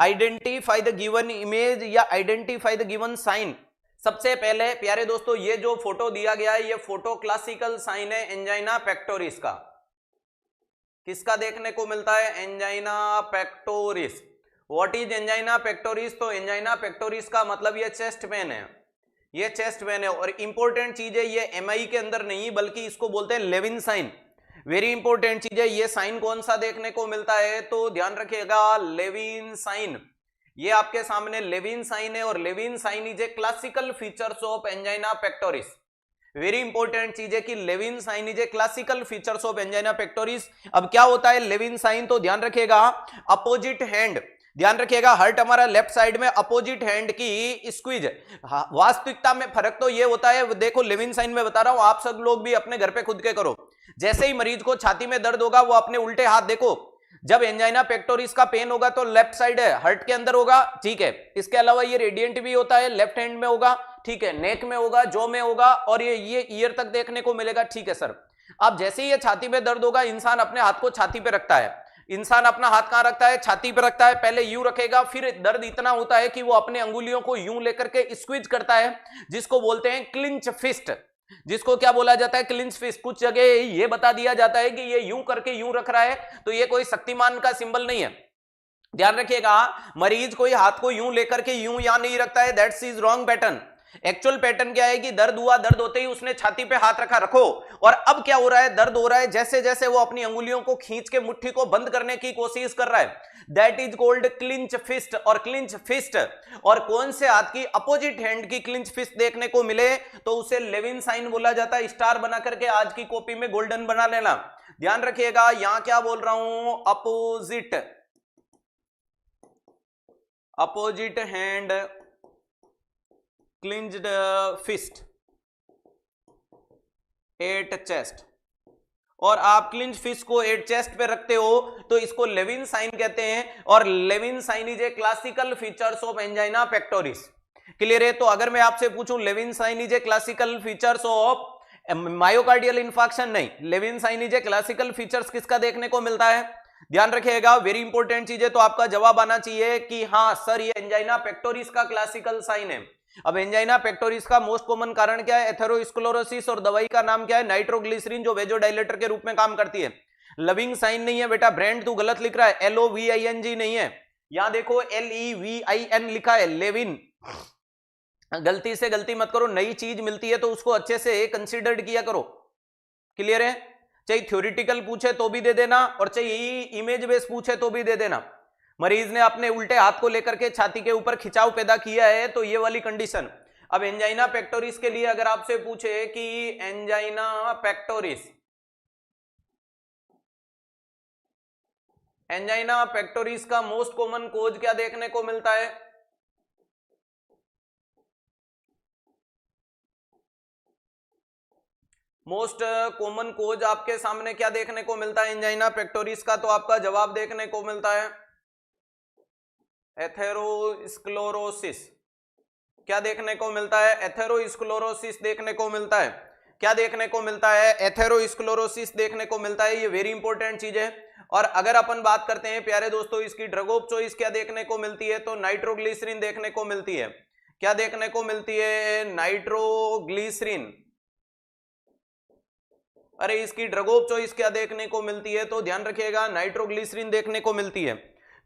Identify the given image या identify the given sign. सबसे पहले प्यारे दोस्तों ये जो फोटो दिया गया है ये फोटो क्लासिकल साइन है एंजाइना पेक्टोरिस का। किसका देखने को मिलता है? Angina pectoris. What is angina pectoris? तो एंजाइना पेक्टोरिस का मतलब ये चेस्ट पेन है, ये चेस्ट पेन है। और इंपॉर्टेंट चीज है ये एमआई के अंदर नहीं बल्कि इसको बोलते हैं लेविन साइन। वेरी इंपॉर्टेंट चीज है। ये साइन कौन सा देखने को मिलता है? तो ध्यान रखिएगा लेविन साइन। ये आपके सामने लेविन साइन है और Levine sign is a classical features of angina pectoris. Very important चीज है कि Levine sign is a classical features of angina pectoris. अब क्या होता है लेविन साइन? तो ध्यान रखिएगा अपोजिट हैंड, ध्यान रखिएगा हार्ट हमारा लेफ्ट साइड में, अपोजिट हैंड की स्क्वीज। वास्तविकता में फर्क तो ये होता है, देखो लेविन साइन में बता रहा हूं, आप सब लोग भी अपने घर पे खुद के करो। जैसे ही मरीज को छाती में दर्द होगा वो अपने उल्टे हाथ देखो। जब एंजाइना पेक्टोरिस का पेन होगा तो लेफ्ट साइड है, हार्ट के अंदर होगा, ठीक है। इसके अलावा ये रेडियंट भी होता है, लेफ्ट हैंड में होगा, ठीक है, नेक में होगा, जॉ में होगा और ये ईयर तक देखने को मिलेगा, ठीक है सर। अब जैसे ही ये छाती में दर्द होगा इंसान अपने हाथ को छाती पे रखता है। इंसान अपना हाथ कहां रखता है? छाती पे रखता है। पहले यूं रखेगा, फिर दर्द इतना होता है कि वो अपने अंगुलियों को यूं लेकर के स्क्वीज करता है, जिसको बोलते हैं क्लिंच फिस्ट। जिसको क्या बोला जाता है? Clinch fist. कुछ जगह ये बता दिया जाता है कि ये यूं करके यूं रख रहा है, तो ये कोई शक्तिमान का सिंबल नहीं है। ध्यान रखिएगा मरीज कोई हाथ को यूं लेकर के यूं या नहीं रखता है, that's is wrong pattern. Actual pattern क्या है कि दर्द हुआ, दर्द होते ही उसने छाती पे हाथ रखा, रखो। और अब क्या हो रहा है? दर्द हो रहा है, जैसे जैसे वो अपनी अंगुलियों को खींच के मुट्ठी को बंद करने की कोशिश कर रहा है, that is called clinch fist. और क्लिंच फिस्ट और कौन से हाथ की? अपोजिट हैंड की क्लिंच फिस्ट देखने को मिले तो उसे लेविन साइन बोला जाता है। स्टार बना करके आज की कॉपी में गोल्डन बना लेना। ध्यान रखिएगा यहां क्या बोल रहा हूं? Opposite hand clenched fist at chest. और आप क्लिंच फिस्ट को एट चेस्ट पे रखते हो तो इसको लेविन साइन कहते हैं। और Levine sign is a classical features of angina pectoris. Clear है? तो अगर मैं आपसे पूछूं Levine sign is a classical features of myocardial infarction, नहीं, Levine sign is a classical features किसका देखने को मिलता है? ध्यान रखिएगा वेरी इंपॉर्टेंट चीज है। तो आपका जवाब आना चाहिए कि हाँ सर ये एंजाइना पेक्टोरिस का क्लासिकल साइन है। अब एंजाइना पेक्टोरिस का मोस्ट कॉमन कारण क्या है? एथेरोस्क्लेरोसिस। और दवाई का नाम क्या है? नाइट्रोग्लिसरीन, जो वेजोडाइलेटर के रूप में काम करती है। लविंग साइन नहीं है बेटा, ब्रांड तू गलत लिख रहा है, LOVING नहीं है, यहां देखो LEVIN लिखा है, लेविन। गलती से गलती मत करो, नई चीज मिलती है तो उसको अच्छे से कंसीडर्ड किया करो। क्लियर है? चाहे थ्योरेटिकल पूछे तो भी दे देना और चाहे इमेज बेस पूछे तो भी दे देना। मरीज ने अपने उल्टे हाथ को लेकर के छाती के ऊपर खिंचाव पैदा किया है तो ये वाली कंडीशन। अब एंजाइना पेक्टोरिस के लिए अगर आपसे पूछे कि एंजाइना पेक्टोरिस का मोस्ट कॉमन कोज क्या देखने को मिलता है? मोस्ट कॉमन कोज आपके सामने क्या देखने को मिलता है एंजाइना पेक्टोरिस का? तो आपका जवाब देखने को मिलता है एथेरोस्क्लेरोसिस। क्या देखने को मिलता है? एथेरोस्क्लेरोसिस देखने को मिलता है। क्या देखने को मिलता है? एथेरोस्क्लेरोसिस देखने को मिलता है। ये वेरी इंपॉर्टेंट चीज है। और अगर अपन बात करते हैं प्यारे दोस्तों इसकी ड्रग ऑफ चॉइस क्या देखने को मिलती है? तो नाइट्रोग्लिसरीन देखने को मिलती है। क्या देखने को मिलती है? नाइट्रोग्लिसरीन। अरे इसकी ड्रग ऑफ चॉइस क्या देखने को मिलती है? तो ध्यान रखिएगा नाइट्रोग्लिसरीन देखने को मिलती है।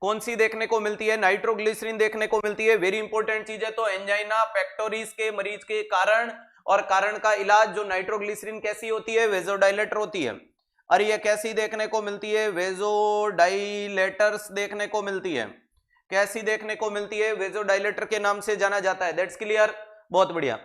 कौन सी देखने को मिलती है? नाइट्रोग्लिसरीन देखने को मिलती है। वेरी इंपॉर्टेंट चीज है। तो एंजाइना पेक्टोरिस के मरीज के कारण और कारण का इलाज जो नाइट्रोग्लिसरीन कैसी होती है? वेजोडाइलेटर होती है। और ये कैसी देखने को मिलती है? वेजोडाइलेटर्स देखने को मिलती है। कैसी देखने को मिलती है? वेजोडाइलेटर के नाम से जाना जाता है। दैट्स क्लियर, बहुत बढ़िया।